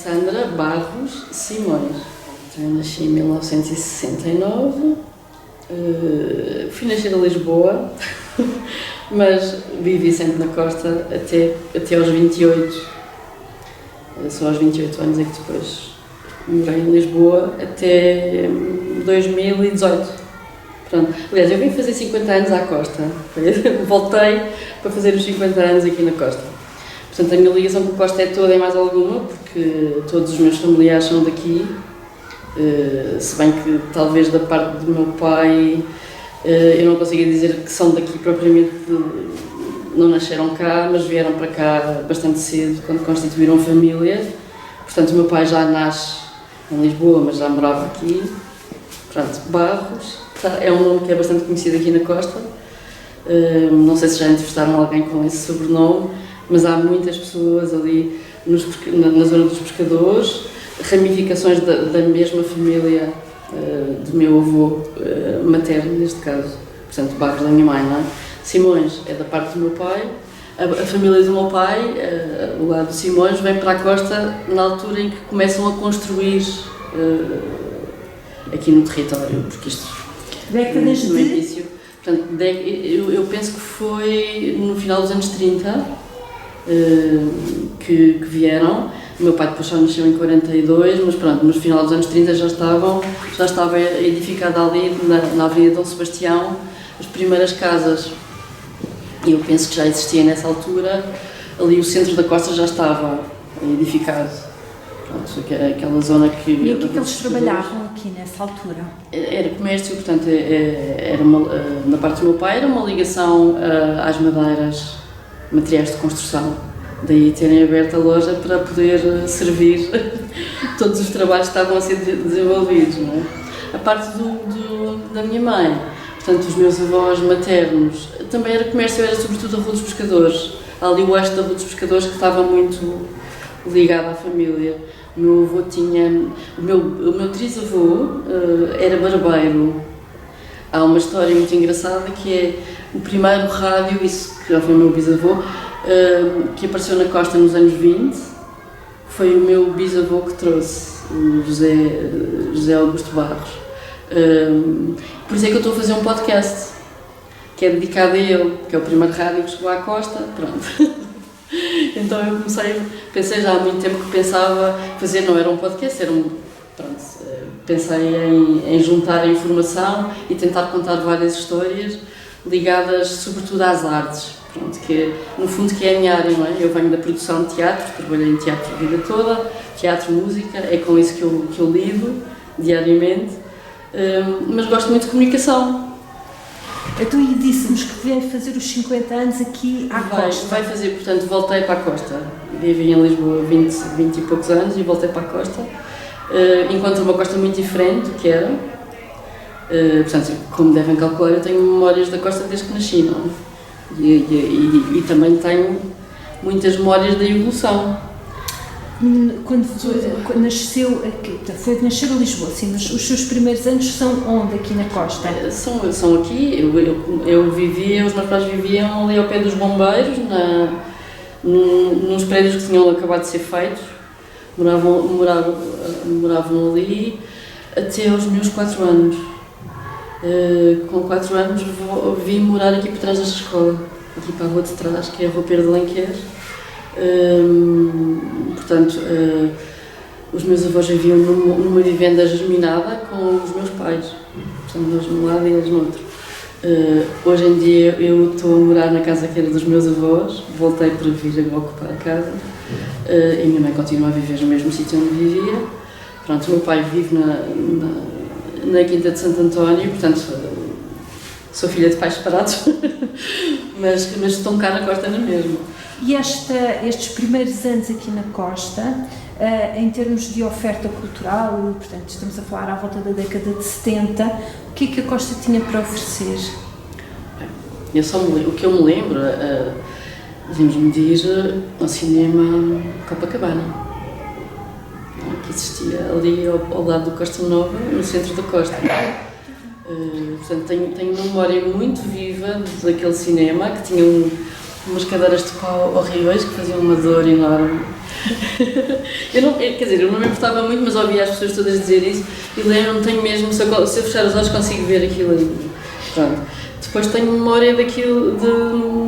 Alexandra Barros Simões. Eu nasci em 1969, fui nascer em Lisboa, mas vivi sempre na costa até aos 28. Só aos 28 anos é que depois morei em Lisboa até 2018. Pronto. Aliás, eu vim fazer 50 anos à costa, voltei para fazer os 50 anos aqui na costa. Portanto, a minha ligação com a costa é toda e mais alguma, porque todos os meus familiares são daqui, se bem que talvez da parte do meu pai eu não consigo dizer que são daqui propriamente, não nasceram cá, mas vieram para cá bastante cedo, quando constituíram família. Portanto, o meu pai já nasce em Lisboa, mas já morava aqui. Portanto, Barros é um nome que é bastante conhecido aqui na costa. Não sei se já entrevistaram alguém com esse sobrenome, mas há muitas pessoas ali na zona dos pescadores, ramificações da mesma família do meu avô materno, neste caso. Portanto, Barros da minha mãe, não é? Simões é da parte do meu pai. A família do meu pai, o lado de Simões, vem para a costa na altura em que começam a construir aqui no território, porque isto décadas no início. Portanto, eu penso que foi no final dos anos 30 que vieram. O meu pai depois só nasceu em 42, mas pronto, no final dos anos 30 já estava edificada ali na Avenida Dom Sebastião as primeiras casas. E eu penso que já existia nessa altura, ali o centro da costa já estava edificado. Pronto, aquela zona que... E o que é que eles trabalhavam aqui nessa altura? Era comércio, portanto, na parte do meu pai era uma ligação às madeiras, materiais de construção. Daí terem aberto a loja para poder servir todos os trabalhos que estavam a ser desenvolvidos, não é? A parte da minha mãe, portanto, os meus avós maternos, também era comércio, era sobretudo a Rua dos Pescadores. Há ali o eixo da Rua dos Pescadores que estava muito ligado à família. O meu avô tinha... O meu trisavô era barbeiro. Há uma história muito engraçada que é o primeiro rádio, isso que já foi o meu bisavô, que apareceu na costa nos anos 20, foi o meu bisavô que trouxe, o José Augusto Barros. Por isso é que eu estou a fazer um podcast, que é dedicado a ele, que é o primeiro rádio que chegou à costa, pronto. Então eu pensei já há muito tempo que pensava fazer, não era um podcast, pensei em juntar a informação e tentar contar várias histórias ligadas sobretudo às artes. Pronto, que no fundo que é a minha área, não é? Eu venho da produção de teatro, trabalhei em teatro a vida toda, teatro, música, é com isso que eu lido diariamente, mas gosto muito de comunicação. Então, e disse-nos que veio fazer os 50 anos aqui à costa. Vai fazer, portanto, voltei para a costa, vivi em Lisboa 20 e poucos anos e voltei para a costa, encontro uma costa muito diferente do que era, portanto, como devem calcular, eu tenho memórias da costa desde que nasci, não é? E também tenho muitas memórias da evolução. Quando nasceu aqui, foi nascer em Lisboa, sim, mas os seus primeiros anos são onde aqui na costa? São aqui, os meus pais viviam ali ao pé dos bombeiros, nos prédios que tinham acabado de ser feitos, moravam ali até aos meus 4 anos. Com 4 anos vim morar aqui por trás desta escola, aqui para a rua de trás, que é a Rua Pedro de Alenquer. Portanto, os meus avós viviam numa vivenda germinada com os meus pais, portanto, nós num lado e eles no outro. Hoje em dia eu estou a morar na casa que era dos meus avós, voltei para vir a ocupar a casa, e a minha mãe continua a viver no mesmo sítio onde vivia. Pronto, o meu pai vive na Quinta de Santo António, portanto, sou filha de pais separados, mas estou cá na costa na mesma. E estes primeiros anos aqui na costa, em termos de oferta cultural, portanto, estamos a falar à volta da década de 70, o que é que a costa tinha para oferecer? O que eu me lembro, devemos medir ao cinema Copacabana, que existia ali ao lado do Costa Nova, no centro da costa. Portanto, tenho uma memória muito viva daquele cinema, que tinha umas cadeiras de pau horríveis, que faziam uma dor enorme. eu não me importava muito, mas ouvia as pessoas todas dizer isso e lembro-me, tenho mesmo, se eu fechar os olhos consigo ver aquilo ali. Pronto. Depois tenho memória daquilo,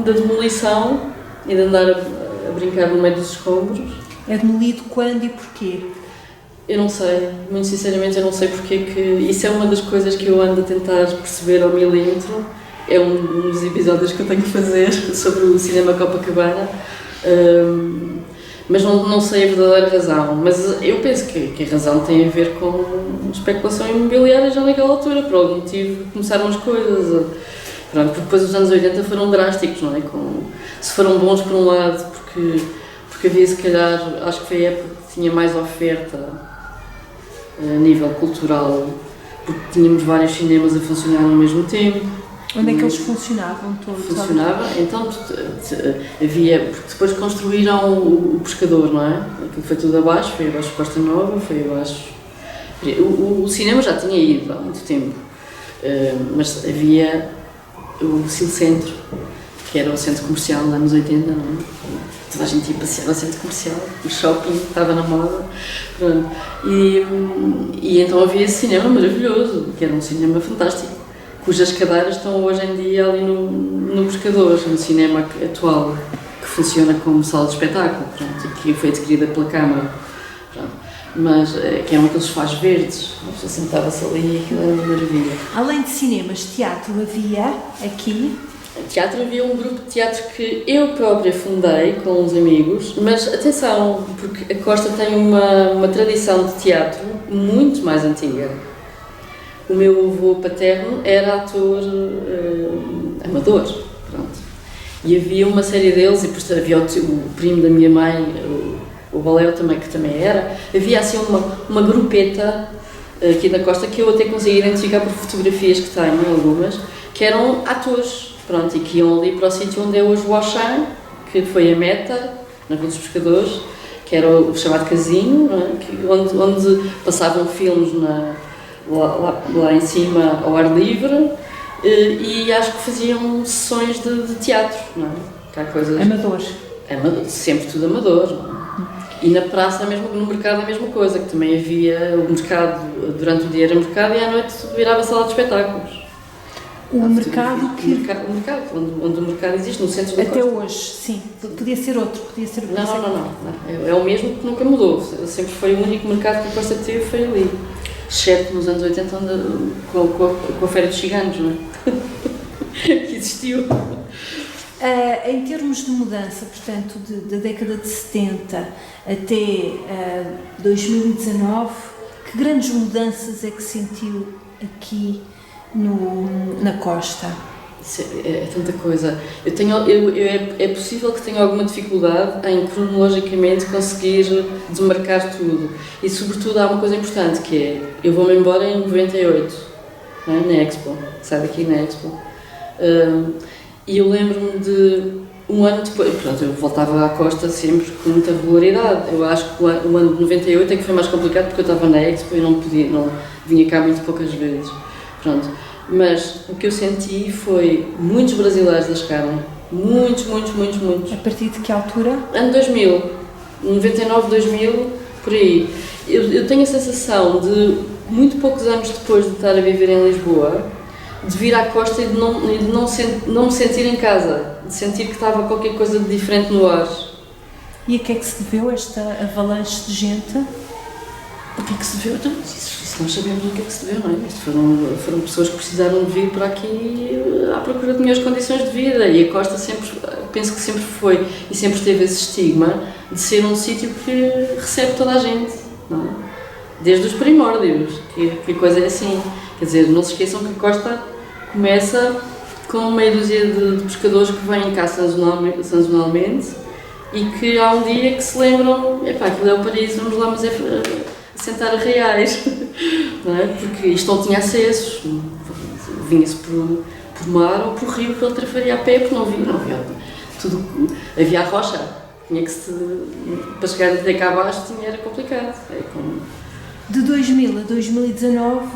da demolição e de andar a brincar no meio dos escombros. É demolido quando e porquê? Eu não sei, muito sinceramente eu não sei porque que... Isso é uma das coisas que eu ando a tentar perceber ao milímetro. É um dos episódios que eu tenho que fazer sobre o cinema Copacabana. Mas não sei a verdadeira razão. Mas eu penso que a razão tem a ver com especulação imobiliária já naquela altura. Por algum motivo começaram as coisas. Pronto, porque depois os anos 80 foram drásticos, não é? Se foram bons por um lado, porque havia se calhar, acho que foi a época que tinha mais oferta a nível cultural, porque tínhamos vários cinemas a funcionar ao mesmo tempo. Onde é que eles funcionavam todos? Funcionava, então havia, porque depois construíram o Pescador, não é? Aquilo foi tudo abaixo, foi abaixo de Costa Nova, foi abaixo... O cinema já tinha ido há muito tempo, mas havia o Cilcentro, que era o centro comercial nos anos 80, não é? Toda a gente ia passear ao centro comercial, o shopping estava na moda, pronto. E então havia esse cinema maravilhoso, que era um cinema fantástico, cujas cadeiras estão hoje em dia ali no Pescador, no cinema atual, que funciona como sala de espetáculo, pronto, e que foi adquirida pela Câmara. Pronto. Mas que eram aqueles sofás verdes, a pessoa sentava-se ali e aquilo era uma maravilha. Além de cinemas, teatro havia aqui? Teatro, havia um grupo de teatro que eu própria fundei com uns amigos, mas atenção, porque a Costa tem uma tradição de teatro muito mais antiga. O meu avô paterno era ator amador, pronto. E havia uma série deles, e depois havia o primo da minha mãe, o Baléu também, que também era. Havia assim uma grupeta aqui na Costa que eu até consegui identificar por fotografias que tenho, algumas, que eram atores. Pronto, e que iam ali para o sítio onde é hoje o Auchan, que foi a Meta, na Rua dos Pescadores, que era o chamado Casino, não é? onde passavam filmes lá em cima ao ar livre, e acho que faziam sessões de teatro, não é? Que há coisas... Amadores. Sempre tudo amador, não é? E na praça, mesmo, no mercado, a mesma coisa, que também havia o mercado, durante o dia era mercado e à noite virava sala de espetáculos. O mercado que... O mercado, onde o mercado existe, no centro da Até Costa. hoje, sim. Podia ser outro, podia ser... Não. É o mesmo que nunca mudou. Sempre foi o único mercado que a Costa teve, foi ali. Exceto nos anos 80, com a Feira dos Ciganos, não é? Que existiu. Em termos de mudança, portanto, da década de 70 até 2019, que grandes mudanças é que sentiu aqui na Costa? É tanta coisa. É possível que tenha alguma dificuldade em cronologicamente conseguir demarcar tudo. E sobretudo há uma coisa importante que é, eu vou-me embora em 98, não é? Na Expo, sai daqui na Expo. E eu lembro-me de um ano depois, pronto, eu voltava à Costa sempre com muita regularidade. Eu acho que o ano de 98 é que foi mais complicado porque eu estava na Expo e não vinha cá muito poucas vezes. Pronto. Mas o que eu senti foi muitos brasileiros a chegarem. Muitos. A partir de que altura? Ano 2000, 99, 2000, por aí. Eu tenho a sensação de, muito poucos anos depois de estar a viver em Lisboa, de vir à Costa e de não me sentir em casa, de sentir que estava qualquer coisa de diferente no ar. E a que é que se deveu esta avalanche de gente? O que é que se deveu? Então, isso nós sabemos o que é que se deveu, não é? Isto foram pessoas que precisaram de vir para aqui à procura de melhores condições de vida, e a Costa penso que sempre foi e sempre teve esse estigma de ser um sítio que recebe toda a gente, não é? Desde os primórdios, que a coisa é assim. Quer dizer, não se esqueçam que a Costa começa com meia dúzia de pescadores que vêm cá sazonalmente e que há um dia que se lembram, aquilo é o paraíso, vamos lá, mas é sentar a reais, não é? Porque isto não tinha acessos, vinha-se por mar ou por rio pela Trafaria a pé, porque não havia tudo, havia a rocha, para chegar até cá abaixo era complicado. De 2000 a 2019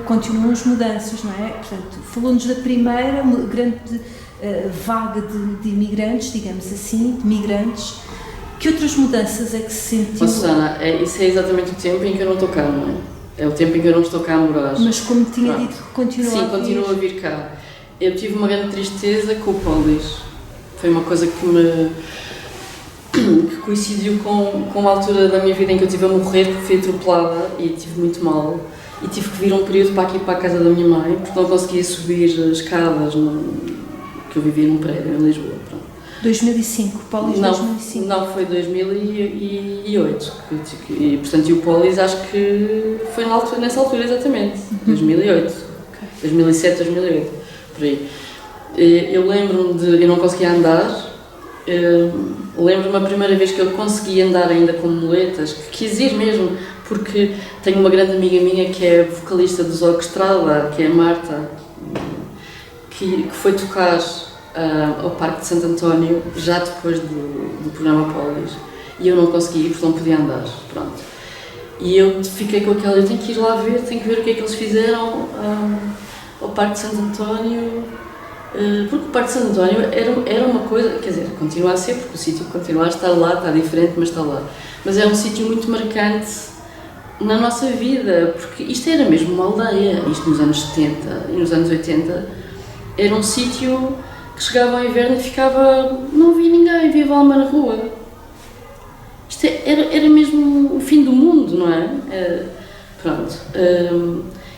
continuam as mudanças, não é? Portanto, falou-nos da primeira grande vaga de imigrantes, digamos assim, de migrantes, Que outras mudanças é que se sentiu? Susana, isso é exatamente o tempo em que eu não estou cá, não é? É o tempo em que eu não estou cá a morar. Mas como tinha dito, continua Sim, a vir. continuo a vir cá. Eu tive uma grande tristeza com o Polis. Foi uma coisa que coincidiu com uma altura da minha vida em que eu estive a morrer porque fui atropelada e estive muito mal. E tive que vir um período para aqui, para a casa da minha mãe, porque não conseguia subir as escadas, que eu vivia num prédio em Lisboa. Pronto. 2005, Polis 2005? Não, foi 2008. E, portanto, e o Polis acho que foi nessa altura exatamente, 2008. Okay. 2007, 2008, por aí. Eu lembro-me de... eu não conseguia andar. Lembro-me a primeira vez que eu consegui andar ainda com muletas, que quis ir mesmo, porque tenho uma grande amiga minha que é vocalista dos Orquestrada, que é a Marta, que foi tocar ao Parque de Santo António já depois do programa Polis, e eu não consegui ir porque não podia andar, pronto. E eu fiquei com aquela, eu tenho que ir lá ver, tenho que ver o que é que eles fizeram ao Parque de Santo António, porque o Parque de Santo António era uma coisa, quer dizer, continua a ser, porque o sítio continua a estar lá, está diferente, mas está lá. Mas é um sítio muito marcante na nossa vida, porque isto era mesmo uma aldeia, isto nos anos 70 e nos anos 80, era um sítio que chegava ao inverno e ficava, não havia ninguém, havia alma na rua. Isto era mesmo o fim do mundo, não é? Pronto.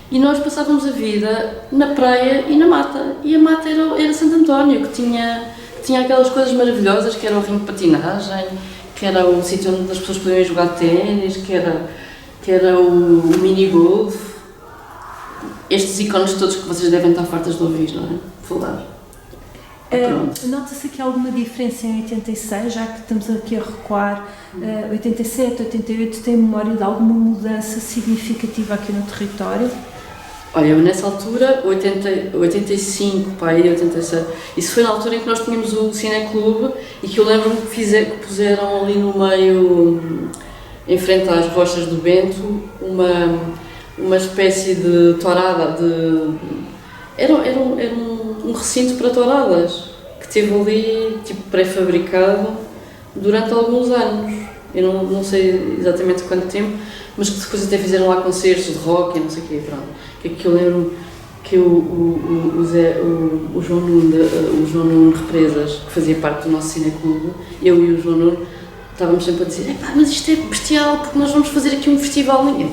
E nós passávamos a vida na praia e na mata, e a mata era Santo António, que tinha aquelas coisas maravilhosas, que era o ringue de patinagem, que era o sítio onde as pessoas podiam jogar ténis, que era o mini-golf, estes ícones todos que vocês devem estar fartas de ouvir, não é? Falar. Nota-se aqui alguma diferença em 86, já que estamos aqui a recuar, 87, 88, tem memória de alguma mudança significativa aqui no território? Olha, eu nessa altura, 85, pai, 86, isso foi na altura em que nós tínhamos o Cineclube e que eu lembro-me que puseram ali no meio, em frente às rochas do Bento, uma espécie de tourada, era um recinto para touradas, que teve ali, tipo, pré-fabricado durante alguns anos. Eu não sei exatamente quanto tempo, mas que depois até fizeram lá concertos de rock e não sei o quê, pronto. Que eu lembro que o João Nuno Represas, que fazia parte do nosso cineclube, eu e o João Nuno estávamos sempre a dizer: epá, mas isto é bestial, porque nós vamos fazer aqui um festival. Ninguém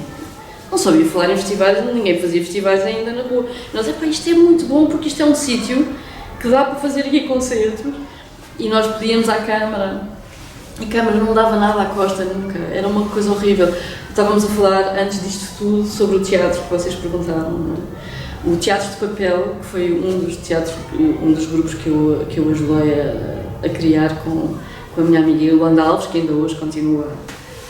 não sabia falar em festivais, ninguém fazia festivais ainda na rua. Nós, epá, isto é muito bom, porque isto é um sítio que dá para fazer aqui concertos. E nós pedíamos à Câmara, e a Câmara não dava nada à Costa nunca, era uma coisa horrível. Estávamos a falar, antes disto tudo, sobre o teatro, que vocês perguntaram, não é? O Teatro de Papel, que foi um dos grupos que eu ajudei a criar com a minha amiga Yolanda Alves, que ainda hoje continua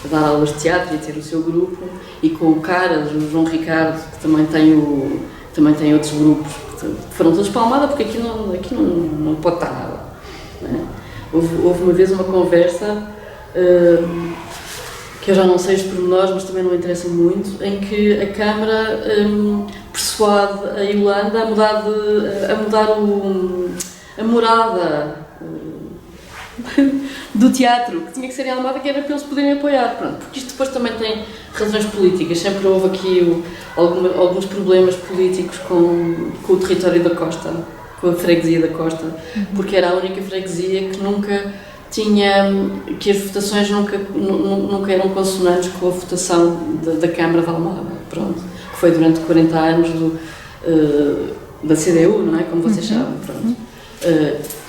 a dar aulas de teatro e a ter o seu grupo, e com o Caras, o João Ricardo, que também tem outros grupos, que foram todos para a Almada, porque aqui não pode estar nada. Não é? Houve uma vez uma conversa, que eu já não sei os pormenores, mas também não interessa muito, em que a Câmara persuade a Yolanda a mudar a morada do teatro, que tinha que ser em Almada, que era para eles poderem apoiar, pronto, porque isto depois também tem razões políticas, sempre houve aqui alguns problemas políticos com o território da Costa, com a freguesia da Costa, porque era a única freguesia que nunca que as votações nunca eram consonantes com a votação da Câmara de Almada, pronto, que foi durante 40 anos da CDU, não é? Como vocês sabem, pronto.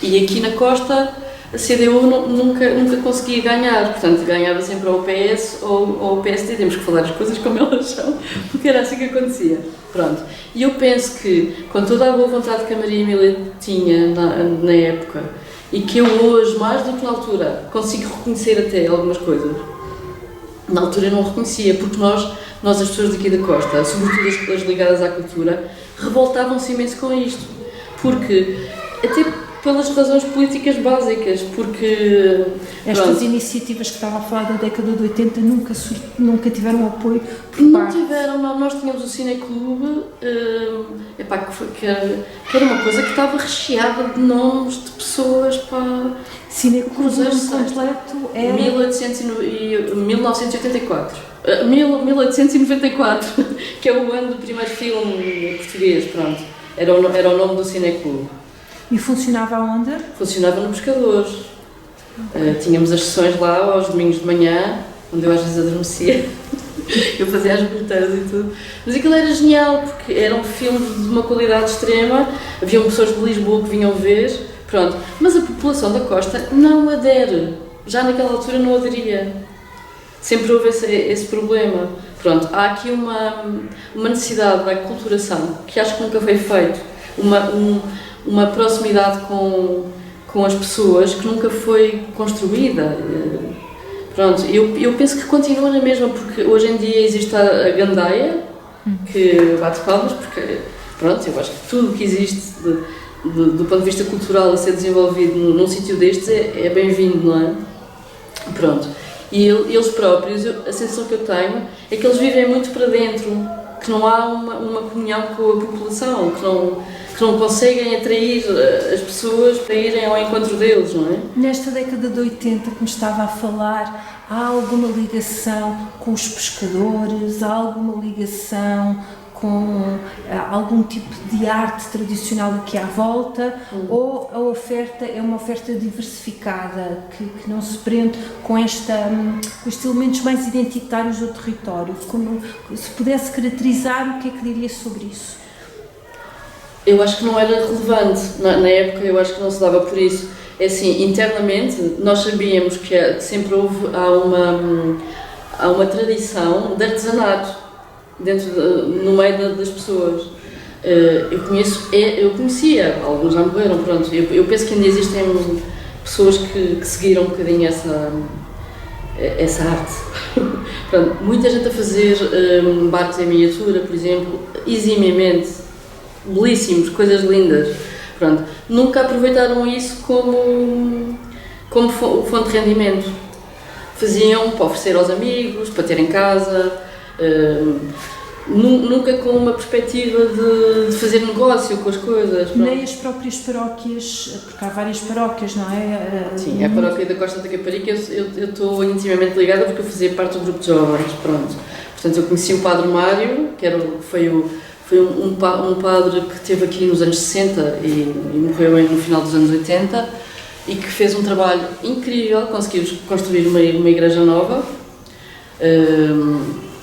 E aqui na Costa a CDU nunca conseguia ganhar, portanto ganhava sempre ou o PS ou o PSD, temos que falar as coisas como elas são, porque era assim que acontecia, pronto. E eu penso que, com toda a boa vontade que a Maria Emília tinha na época, e que eu hoje, mais do que na altura, consigo reconhecer até algumas coisas, na altura eu não reconhecia, porque nós as pessoas daqui da Costa, sobretudo as ligadas à cultura, revoltavam-se imenso com isto, porque até pelas razões políticas básicas, porque... Estas pronto, iniciativas que estava a falar da década de 80 nunca tiveram apoio por não parte... tiveram, nós tínhamos o Cineclube, que era uma coisa que estava recheada de nomes de pessoas, pá... Cineclube completo era... 1984. 1894, que é o ano do primeiro filme português, pronto. Era o nome do Cineclube. E funcionava aonde? Funcionava no Pescador. Tínhamos as sessões lá aos domingos de manhã, onde eu às vezes adormecia. Eu fazia as bilheteiras e tudo. Mas aquilo era genial, porque eram filmes de uma qualidade extrema, haviam pessoas de Lisboa que vinham ver, pronto. Mas a população da Costa não adere. Já naquela altura não aderia. Sempre houve esse problema. Pronto, há aqui uma necessidade da aculturação, que acho que nunca foi feito. Uma proximidade com as pessoas que nunca foi construída. Pronto, eu penso que continua na mesma, porque hoje em dia existe a gandaia, que bate palmas, porque, pronto, eu acho que tudo o que existe do ponto de vista cultural a ser desenvolvido num sítio destes é bem-vindo, não é? Pronto, e eles próprios, a sensação que eu tenho é que eles vivem muito para dentro, que não há uma comunhão com a população, que não conseguem atrair as pessoas para irem ao encontro deles, não é? Nesta década de 80 que me estava a falar, há alguma ligação com os pescadores? Há alguma ligação com algum tipo de arte tradicional aqui à volta? Ou a oferta é uma oferta diversificada, que não se prende com estes elementos mais identitários do território? Se pudesse caracterizar, o que é que diria sobre isso? Eu acho que não era relevante, na época eu acho que não se dava por isso. É assim, internamente nós sabíamos que sempre há uma tradição de artesanato no meio das pessoas. Eu conhecia, alguns já morreram, pronto. Eu penso que ainda existem pessoas que seguiram um bocadinho essa arte. Pronto, muita gente a fazer barcos em miniatura, por exemplo, eximiamente. Belíssimos, coisas lindas. Pronto, nunca aproveitaram isso como fonte de rendimento. Faziam para oferecer aos amigos, para ter em casa, nunca com uma perspectiva de fazer negócio com as coisas. Pronto. Nem as próprias paróquias, porque há várias paróquias, não é? Sim, a paróquia da Costa da Caparica eu estou intimamente ligada porque eu fazia parte do grupo de jovens, pronto. Portanto, eu conheci o Padre Mário, foi um padre que esteve aqui nos anos 60 e morreu no final dos anos 80 e que fez um trabalho incrível, conseguiu construir uma igreja nova,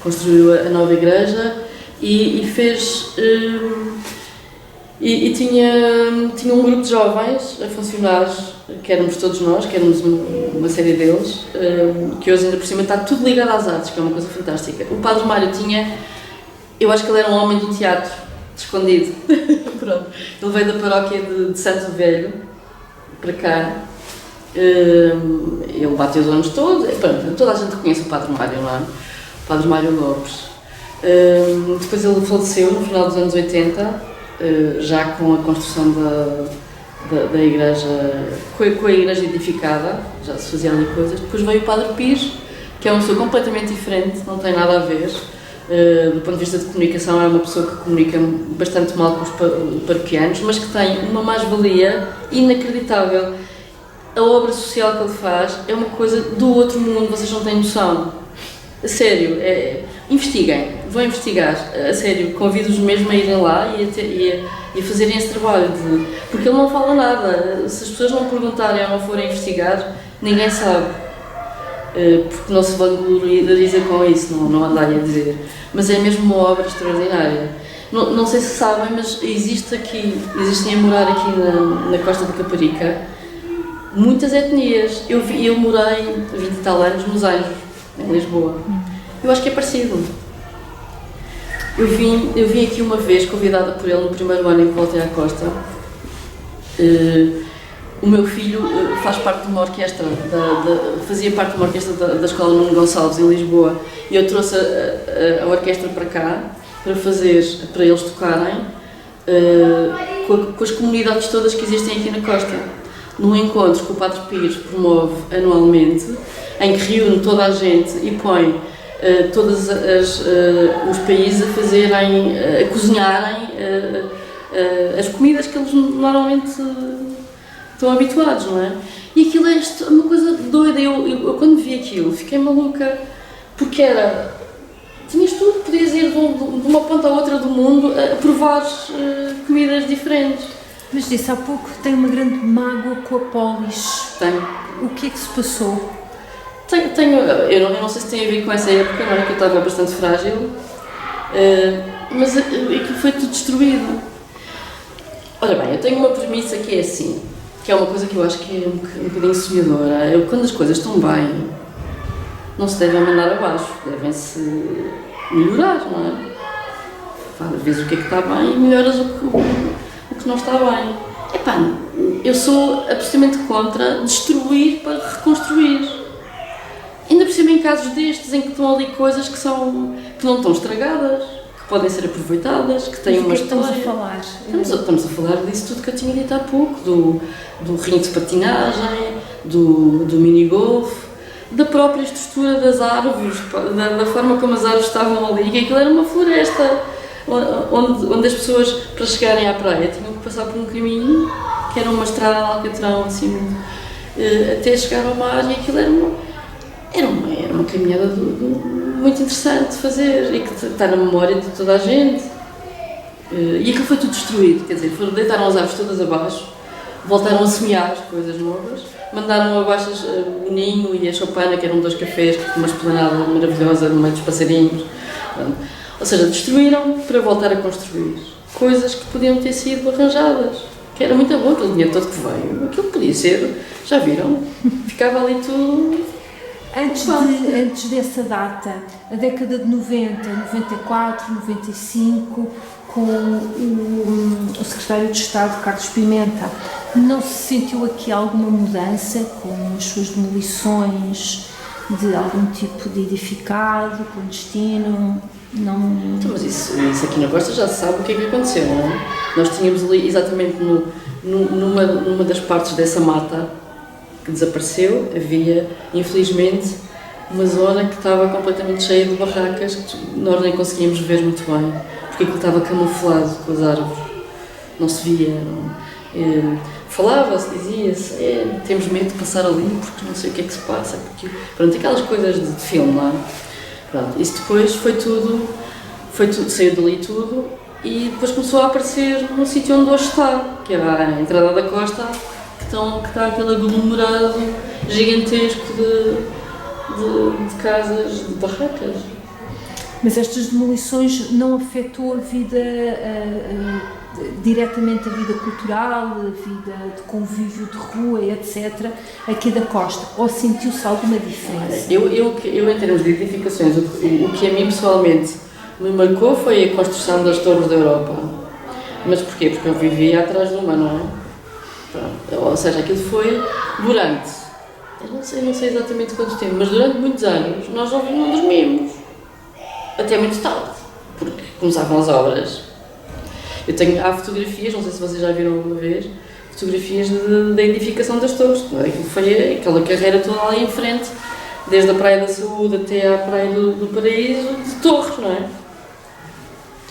construiu a nova igreja e fez... E tinha um grupo de jovens a funcionar, que éramos todos nós, que éramos uma série deles, que hoje ainda por cima está tudo ligado às artes, que é uma coisa fantástica. O Padre Mário eu acho que ele era um homem do teatro, escondido. Pronto. Ele veio da paróquia de Santo Velho, para cá. Ele bateu os anos todos. Pronto, toda a gente conhece o Padre Mário, não é? O Padre Mário Lopes. Depois ele faleceu no final dos anos 80, já com a construção da igreja, com a igreja edificada, já se faziam ali coisas. Depois veio o Padre Pires, que é uma pessoa completamente diferente, não tem nada a ver. Do ponto de vista de comunicação, é uma pessoa que comunica bastante mal com os paroquianos, mas que tem uma mais-valia inacreditável. A obra social que ele faz é uma coisa do outro mundo, vocês não têm noção. A sério, investiguem, vão investigar, a sério, convido-os mesmo a irem lá e a fazerem esse trabalho, porque ele não fala nada. Se as pessoas não perguntarem ou não forem investigar, ninguém sabe. Porque não se vangloriza com isso, não anda a dizer. Mas é mesmo uma obra extraordinária. Não sei se sabem, mas existem a morar aqui na Costa da Caparica muitas etnias. Eu morei 20 e tal anos nos Anjos, em Lisboa. Eu acho que é parecido. Eu vim aqui uma vez, convidada por ele no primeiro ano em que voltei à Costa. O meu filho faz parte de uma orquestra, fazia parte de uma orquestra da Escola Nuno Gonçalves, em Lisboa, e eu trouxe a orquestra para cá, para eles tocarem, com as comunidades todas que existem aqui na costa. Num encontro que o Padre Pires promove anualmente, em que reúne toda a gente e põe todos os países a fazerem, a cozinharem as comidas que eles normalmente estão habituados, não é? E aquilo é uma coisa doida. Eu quando vi aquilo fiquei maluca, porque tinhas tudo, podias ir de uma ponta à outra do mundo a provar comidas diferentes. Mas disse há pouco que tem uma grande mágoa com a polis. Tenho. O que é que se passou? Eu não sei se tem a ver com essa época, não é? Que eu estava bastante frágil, mas aquilo foi tudo destruído. Ora bem, eu tenho uma premissa que é assim, que é uma coisa que eu acho que é um bocadinho sonhadora. Quando as coisas estão bem, não se devem mandar abaixo, devem-se melhorar, não é? Vês o que é que está bem e melhoras o que não está bem. Eu sou absolutamente contra destruir para reconstruir. Ainda por cima em casos destes, em que estão ali coisas que não estão estragadas, que podem ser aproveitadas, que têm uma história. Estamos a falar? Estamos a falar disso tudo que eu tinha dito há pouco, do ringue de patinagem, do mini-golf, da própria estrutura das árvores, da forma como as árvores estavam ali, que aquilo era uma floresta, onde as pessoas, para chegarem à praia, tinham que passar por um caminho, que era uma estrada de alcatrão, assim, até chegar ao mar, e aquilo era uma caminhada muito interessante de fazer e que está na memória de toda a gente. E aquilo foi tudo destruído, quer dizer, deitaram as árvores todas abaixo, voltaram a semear coisas novas, mandaram abaixo o ninho e a choupana, que eram 2 cafés, com uma esplanada maravilhosa no meio dos passarinhos. Pronto. Ou seja, destruíram para voltar a construir coisas que podiam ter sido arranjadas, que era muito bom, aquele dinheiro todo que veio, aquilo podia ser, já viram, ficava ali tudo. Antes dessa data, a década de 90, 94, 95, com o secretário de Estado, Carlos Pimenta, não se sentiu aqui alguma mudança com as suas demolições de algum tipo de edificado, clandestino? Não... Então, mas isso aqui na costa já se sabe o que é que aconteceu, não é? Nós tínhamos ali, exatamente numa das partes dessa mata que desapareceu, havia, infelizmente, uma zona que estava completamente cheia de barracas que nós nem conseguíamos ver muito bem, porque aquilo estava camuflado com as árvores, não se via. Falava-se, dizia-se, temos medo de passar ali porque não sei o que é que se passa, porque, pronto, aquelas coisas de filme, não é? Pronto, isso depois foi tudo, saiu dali tudo e depois começou a aparecer no sítio onde hoje está, que era a entrada da costa, que está aquele aglomerado gigantesco de casas, de barracas. Mas estas demolições não afetou a vida, diretamente a vida cultural, a vida de convívio de rua, etc., aqui da costa? Ou sentiu-se alguma diferença? Eu em termos de edificações, o que a mim pessoalmente me marcou foi a construção das Torres da Europa. Mas porquê? Porque eu vivia atrás de uma, não é? Pronto. Ou seja, aquilo foi durante, eu não sei exatamente quanto tempo, mas durante muitos anos nós não dormíamos. Até muito tarde, porque começavam as obras. Há fotografias, não sei se vocês já viram alguma vez, fotografias da edificação das torres. Foi aquela carreira toda ali em frente, desde a Praia da Saúde até à Praia do Paraíso, de torres, não é?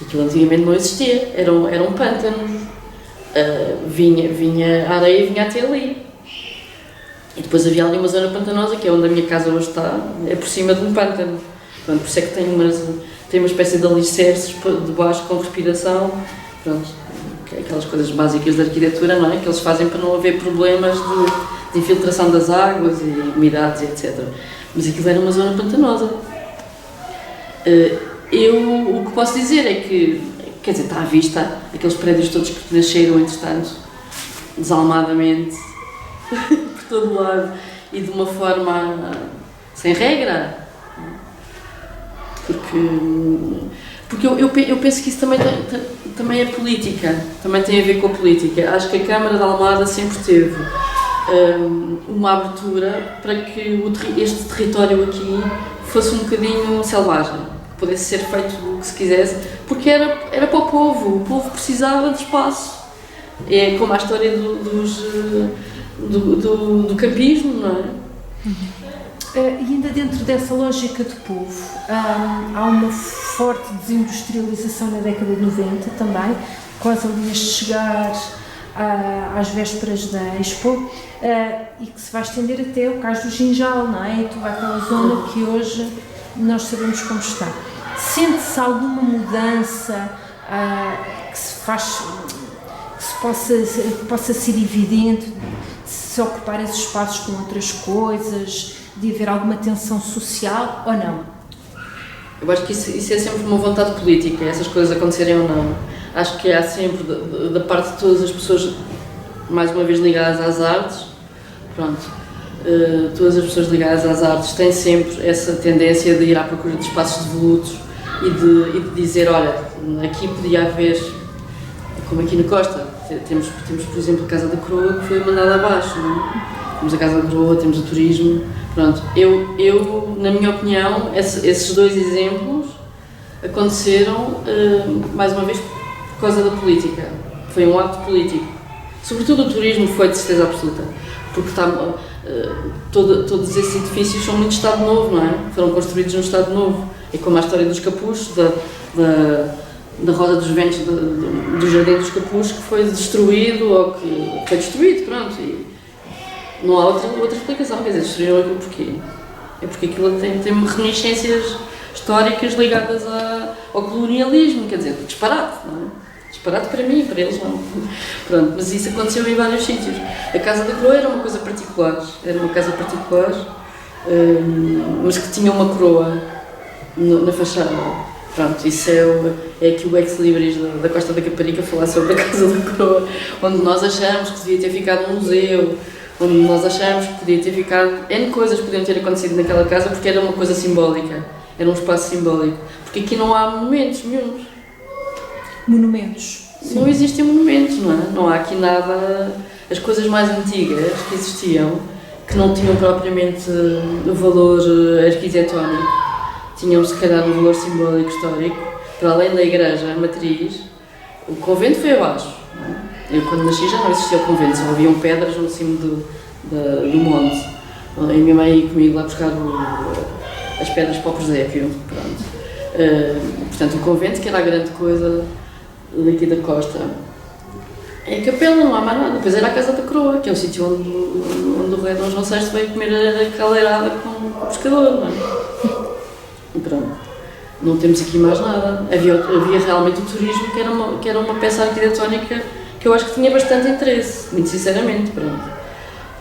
Aquilo antigamente não existia, eram pântanos, vinha a areia vinha até ali. E depois havia ali uma zona pantanosa, que é onde a minha casa hoje está, é por cima de um pântano. Pronto, por isso é que tem uma espécie de alicerces de baixo com respiração, pronto, aquelas coisas básicas da arquitetura, não é? Que eles fazem para não haver problemas de infiltração das águas e umidades, etc. Mas aquilo era uma zona pantanosa. O que posso dizer é que, quer dizer, está à vista aqueles prédios todos que nasceram, entretanto, desalmadamente, por todo lado, e de uma forma sem regra. Porque eu penso que isso também é política, também tem a ver com a política. Acho que a Câmara de Almada sempre teve uma abertura para que este território aqui fosse um bocadinho selvagem, que pudesse ser feito o que se quisesse, porque era para o povo precisava de espaço É como a história do campismo, não é? E ainda dentro dessa lógica de povo, há uma forte desindustrialização na década de 90 também, quase ali a chegar às vésperas da Expo, e que se vai estender até o Cais do Ginjal, não é? E toda aquela zona que hoje nós sabemos como está. Sente-se alguma mudança que possa ser evidente, de se ocupar esses espaços com outras coisas, de haver alguma tensão social ou não? Eu acho que isso é sempre uma vontade política, essas coisas acontecerem ou não. Acho que há sempre, da parte de todas as pessoas, mais uma vez ligadas às artes, pronto, todas as pessoas ligadas às artes têm sempre essa tendência de ir à procura de espaços devolutos e de dizer, olha, aqui podia haver, como aqui na Costa, temos por exemplo a Casa da Coroa que foi mandada abaixo, não é? Temos a Casa da Coroa, temos o turismo, pronto. Eu na minha opinião, esses dois exemplos aconteceram, mais uma vez, por causa da política. Foi um ato político. Sobretudo o turismo foi de certeza absoluta, porque todos esses edifícios são muito Estado Novo, não é? Foram construídos no Estado Novo. É como a história dos Capuchos, da Roda dos Ventos, do Jardim dos Capuchos, que foi destruído, ou que foi destruído, pronto. E não há outra explicação, quer dizer, destruíram aquilo porquê? É porque aquilo tem reminiscências históricas ligadas ao colonialismo, quer dizer, disparate, não é? Disparate para mim, para eles não. Pronto, mas isso aconteceu em vários sítios. A Casa da Coroa era uma coisa particular, mas que tinha uma coroa na fachada. Pronto, isso é aqui o ex-libris da Costa da Caparica falar sobre a Casa da Coroa, onde nós achamos que devia ter ficado um museu, onde nós achamos que podia ter ficado... N coisas podiam ter acontecido naquela casa porque era uma coisa simbólica, era um espaço simbólico. Porque aqui não há monumentos nenhuns. Monumentos? Sim. Não existem monumentos, não é? Não há aqui nada... As coisas mais antigas que existiam, que não tinham propriamente o valor arquitetónico, tinham se calhar um valor simbólico histórico, para além da igreja matriz, o convento foi abaixo. Não é? Eu quando nasci já não existia o convento, só haviam pedras no cimo do monte. E a minha mãe ia comigo lá buscar as pedras para o presépio. Portanto, o convento, que era a grande coisa daqui da Costa. É a capela, não há mais nada. Depois era a Casa da Coroa, que é o sítio onde o rei Dom João VI veio comer a caldeirada com o pescador, não é? E pronto, não temos aqui mais nada. Havia realmente o turismo, que era uma peça arquitetónica que eu acho que tinha bastante interesse, muito sinceramente, pronto.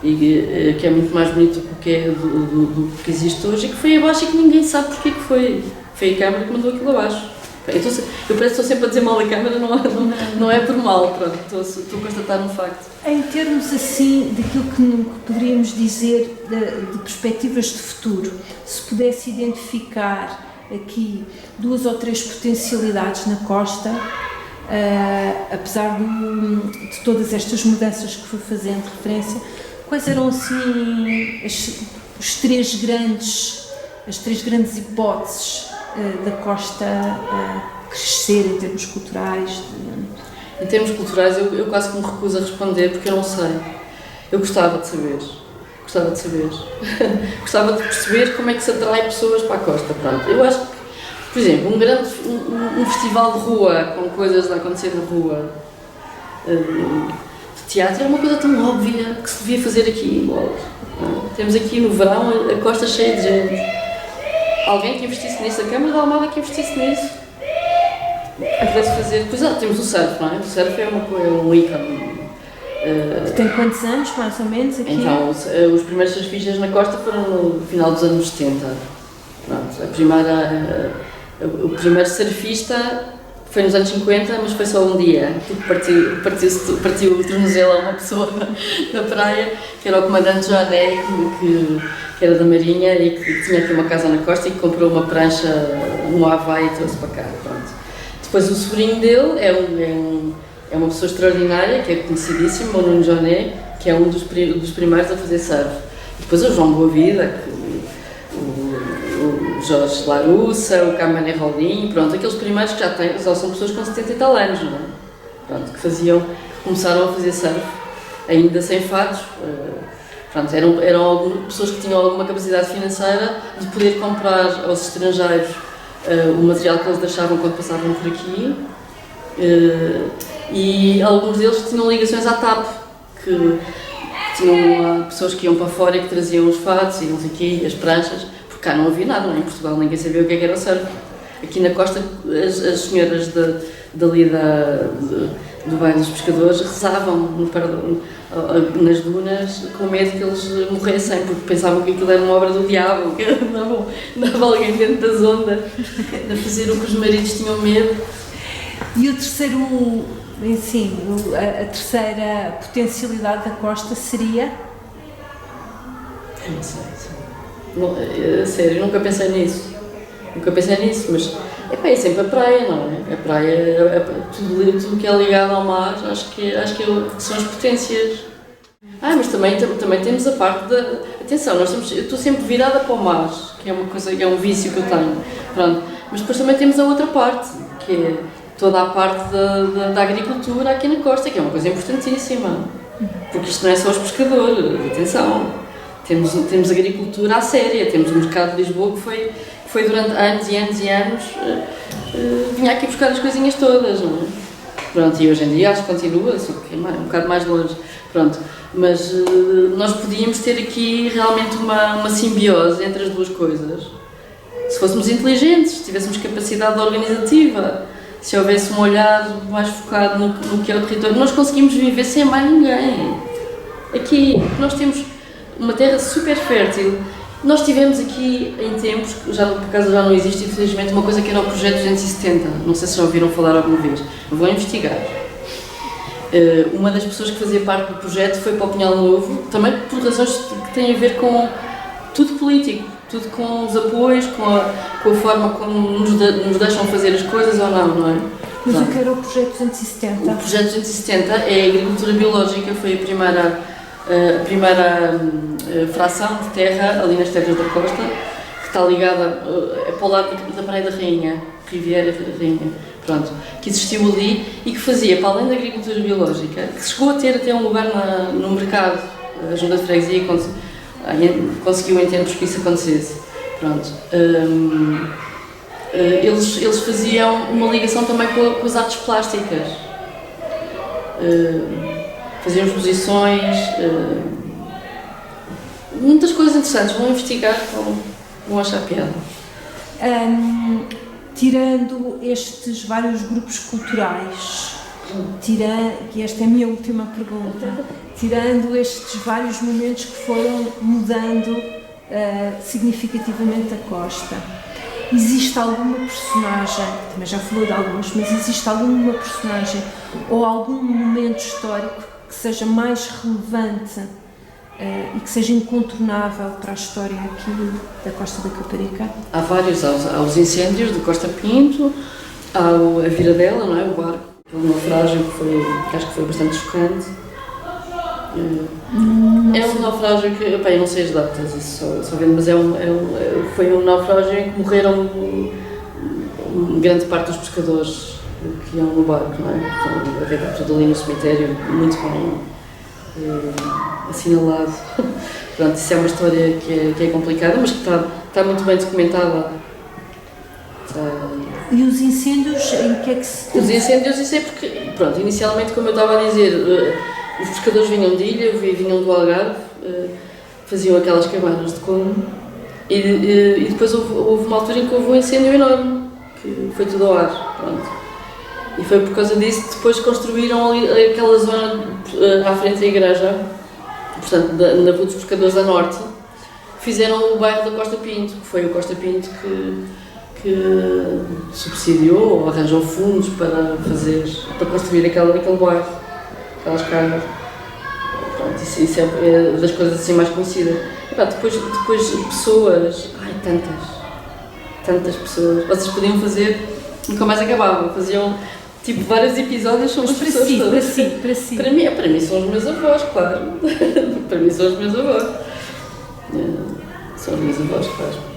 E que é muito mais bonito do que existe hoje e que foi abaixo e que ninguém sabe porque que foi. Foi a Câmara que mandou aquilo abaixo. Eu parece que estou sempre a dizer mal da Câmara, não é por mal, pronto, estou a constatar um facto. Em termos assim, daquilo que poderíamos dizer de perspectivas de futuro, se pudesse identificar aqui 2 ou 3 potencialidades na Costa, apesar de todas estas mudanças que foi fazendo referência, quais eram assim as três grandes hipóteses da Costa crescer em termos culturais? Em termos culturais eu quase que me recuso a responder porque eu não sei. Eu gostava de saber. Gostava de perceber como é que se atrai pessoas para a Costa. Pronto. Eu acho que, por exemplo, um festival de rua com coisas a acontecer na rua, de teatro, é uma coisa tão óbvia que se devia fazer aqui. Temos aqui no verão a Costa cheia de gente. Alguém que investisse nisso, a Câmara de Almada que investisse nisso. Pudesse fazer. Pois temos o surf, não é? O surf é um ícone. Tem quantos anos, mais ou menos, aqui? Então, os primeiros surfistas na Costa foram no final dos anos 70. Pronto, o primeiro surfista foi nos anos 50, mas foi só um dia. Partiu o tornozelo a uma pessoa na praia, que era o comandante Joané, que era da Marinha e que tinha aqui uma casa na Costa e que comprou uma prancha no Havaí e trouxe para cá. Pronto. Depois o sobrinho dele é uma pessoa extraordinária, que é conhecidíssimo, o Nuno Joné, que é um dos primeiros a fazer surf. Depois o João Boavida, o Jorge Larussa, o Camané Roldinho, pronto, aqueles primeiros que já são pessoas com 70 e tal anos, não é? Pronto, que começaram a fazer surf, ainda sem fatos. Pronto, eram pessoas que tinham alguma capacidade financeira de poder comprar aos estrangeiros o material que eles deixavam quando passavam por aqui, e alguns deles tinham ligações à TAP, que tinham pessoas que iam para fora e que traziam os fatos e não sei o quê, as pranchas, porque cá não havia nada, não é? Em Portugal ninguém sabia o que era o surf. Aqui na costa as senhoras dali do bairro dos pescadores rezavam nas dunas com medo que eles morressem, porque pensavam que aquilo era uma obra do diabo, que andava alguém dentro das ondas a fazer o que os maridos tinham medo. E o terceiro, assim, a terceira potencialidade da costa seria? Eu não sei. Não, sério, nunca pensei nisso, mas é sempre a praia, não é? A praia, tudo que é ligado ao mar, acho que são as potências. Mas também temos a parte da... Atenção, eu estou sempre virada para o mar, que é uma coisa, que é um vício que eu tenho, pronto. Mas depois também temos a outra parte, que é toda a parte da agricultura aqui na costa, que é uma coisa importantíssima, porque isto não é só os pescadores, atenção. Temos agricultura à séria, temos o mercado de Lisboa que foi durante anos e anos e anos, vinha aqui buscar as coisinhas todas, não é? Pronto, e hoje em dia acho que continua, só que é um bocado mais longe, pronto. Mas nós podíamos ter aqui realmente uma simbiose entre as duas coisas. Se fôssemos inteligentes, se tivéssemos capacidade organizativa, se houvesse um olhar mais focado no que é o território, nós conseguimos viver sem mais ninguém. Aqui, nós temos uma terra super fértil. Nós tivemos aqui em tempos, por acaso já não existe, infelizmente, uma coisa que era o Projeto 270. Não sei se já ouviram falar alguma vez. Vou investigar. Uma das pessoas que fazia parte do projeto foi para o Pinhal Novo, também por razões que têm a ver com tudo político, tudo com os apoios, com a forma como nos deixam fazer as coisas ou não é? Mas o que era o Projeto 270? O Projeto 270 é a agricultura biológica, foi a primeira fração de terra ali nas terras da costa, que está ligada para o lado da Praia da Rainha, Riviera da Rainha, pronto, que existiu ali e que fazia, para além da agricultura biológica, que chegou a ter até um lugar no mercado, a Junta de Freguesia conseguiu em tempos que isso acontecesse, pronto. Eles faziam uma ligação também com as artes plásticas. Faziam exposições, muitas coisas interessantes, vão investigar, vão achar piada. Tirando estes vários grupos culturais, e esta é a minha última pergunta, tirando estes vários momentos que foram mudando significativamente a costa, existe alguma personagem, também já falou de algumas, mas existe alguma personagem ou algum momento histórico que seja mais relevante e que seja incontornável para a história aqui da Costa da Caparica? Há vários, há os incêndios do Costa Pinto, há a Viradela, não é? O barco, aquele naufrágio que acho que foi bastante chocante. É um naufrágio que, eu não sei as datas, isso só vendo, mas foi um naufrágio em que morreram grande parte dos pescadores que iam no barco, não é? Então, havia tudo ali no cemitério, muito bem assinalado. Pronto, isso é uma história que é complicada, mas que está muito bem documentada. E os incêndios, em que é que se... Os incêndios, isso é porque, pronto, inicialmente, como eu estava a dizer, os pescadores vinham de ilha, vinham do Algarve, faziam aquelas cabanas de como, e depois houve uma altura em que houve um incêndio enorme, que foi tudo ao ar, pronto. E foi por causa disso que depois construíram ali aquela zona à frente da igreja, portanto, na Rua dos Pescadores da Norte, fizeram o bairro da Costa Pinto, que foi o Costa Pinto que subsidiou ou arranjou fundos para construir aquele bairro, aquelas casas. Pronto, isso é das coisas assim mais conhecidas. E, pá, depois pessoas, tantas pessoas, vocês podiam fazer, nunca mais acabavam, faziam tipo vários episódios sobre as pessoas todas. Para si. Para mim são os meus avós, claro. Para mim são os meus avós. São os meus avós, claro.